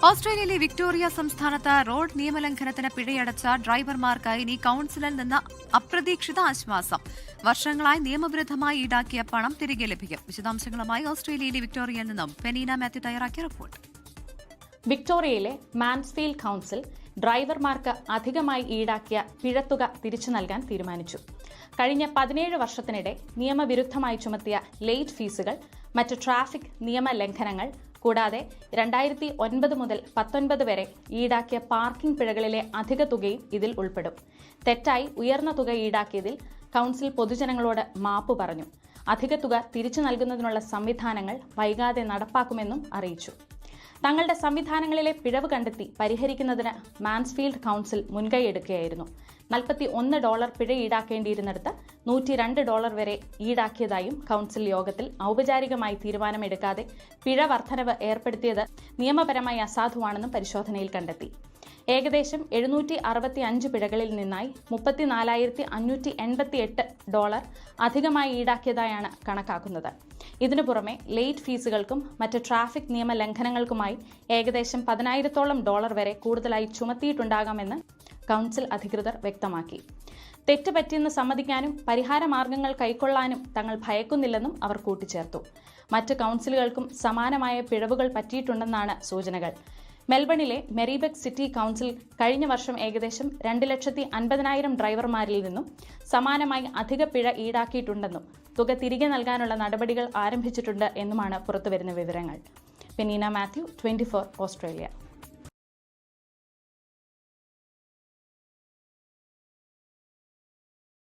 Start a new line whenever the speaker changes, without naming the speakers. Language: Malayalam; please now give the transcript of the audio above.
ഓസ്ട്രേലിയയിലെ വിക്ടോറിയ സംസ്ഥാനത്ത് റോഡ് നിയമലംഘനത്തിന് പിഴയടച്ച ഡ്രൈവർമാർക്ക് ഇനി കൌൺസിലിൽ നിന്ന് അപ്രതീക്ഷിത ആശ്വാസം. വർഷങ്ങളായി നിയമവിരുദ്ധമായി ഈടാക്കിയ പണം തിരികെ ലഭിക്കും. വിശദാംശങ്ങളുമായി ഓസ്ട്രേലിയയിലെ വിക്ടോറിയയിൽ നിന്നും പെനീന മാത്യു തയ്യാറാക്കിയ റിപ്പോർട്ട്.
വിക്ടോറിയയിലെ മാൻസ്ഫീൽഡ് കൌൺസിൽ ഡ്രൈവർമാർക്ക് അധികമായി ഈടാക്കിയ പിഴത്തുക തിരിച്ചു നൽകാൻ തീരുമാനിച്ചു. കഴിഞ്ഞ 17 വർഷത്തിനിടെ നിയമവിരുദ്ധമായി ചുമത്തിയ ലേറ്റ് ഫീസുകൾ, മറ്റ് ട്രാഫിക് നിയമലംഘനങ്ങൾ കൂടാതെ 2009 മുതൽ 19 വരെ ഈടാക്കിയ പാർക്കിംഗ് പിഴകളിലെ അധിക തുകയും ഇതിൽ ഉൾപ്പെടും. തെറ്റായി ഉയർന്ന തുക ഈടാക്കിയതിൽ കൌൺസിൽ പൊതുജനങ്ങളോട് മാപ്പ് പറഞ്ഞു. അധിക തുക തിരിച്ചു നൽകുന്നതിനുള്ള സംവിധാനങ്ങൾ വൈകാതെ നടപ്പാക്കുമെന്നും അറിയിച്ചു. തങ്ങളുടെ സംവിധാനങ്ങളിലെ പിഴവ് കണ്ടെത്തി പരിഹരിക്കുന്നതിന് മാൻസ്ഫീൽഡ് കൌൺസിൽ മുൻകൈയെടുക്കുകയായിരുന്നു. $41 പിഴ ഈടാക്കേണ്ടിയിരുന്നിടത്ത് $102 വരെ ഈടാക്കിയതായും കൌൺസിൽ യോഗത്തിൽ ഔപചാരികമായി തീരുമാനമെടുക്കാതെ പിഴ വർധനവ് ഏർപ്പെടുത്തിയത് നിയമപരമായി അസാധുവാണെന്നും പരിശോധനയിൽ കണ്ടെത്തി. ഏകദേശം 765 പിഴകളിൽ നിന്നായി $34,588 അധികമായി ഈടാക്കിയതായാണ് കണക്കാക്കുന്നത്. ഇതിനു പുറമെ ലേറ്റ് ഫീസുകൾക്കും മറ്റ് ട്രാഫിക് നിയമലംഘനങ്ങൾക്കുമായി ഏകദേശം $10,000 വരെ കൂടുതലായി ചുമത്തിയിട്ടുണ്ടാകാമെന്ന് കൌൺസിൽ അധികൃതർ വ്യക്തമാക്കി. തെറ്റ് പറ്റിയെന്ന് സമ്മതിക്കാനും പരിഹാര മാർഗങ്ങൾ കൈക്കൊള്ളാനും തങ്ങൾ ഭയക്കുന്നില്ലെന്നും അവർ കൂട്ടിച്ചേർത്തു. മറ്റ് കൌൺസിലുകൾക്കും സമാനമായ പിഴവുകൾ പറ്റിയിട്ടുണ്ടെന്നാണ് സൂചനകൾ. മെൽബണിലെ മെറിബെക്ക് സിറ്റി കൌൺസിൽ കഴിഞ്ഞ വർഷം ഏകദേശം 2,50,000 ഡ്രൈവർമാരിൽ നിന്നും സമാനമായി അധിക പിഴ ഈടാക്കിയിട്ടുണ്ടെന്നും തുക തിരികെ നൽകാനുള്ള നടപടികൾ ആരംഭിച്ചിട്ടുണ്ട് എന്നുമാണ് പുറത്തുവരുന്ന വിവരങ്ങൾ. പെനീന മാത്യു, 24 ഓസ്ട്രേലിയ.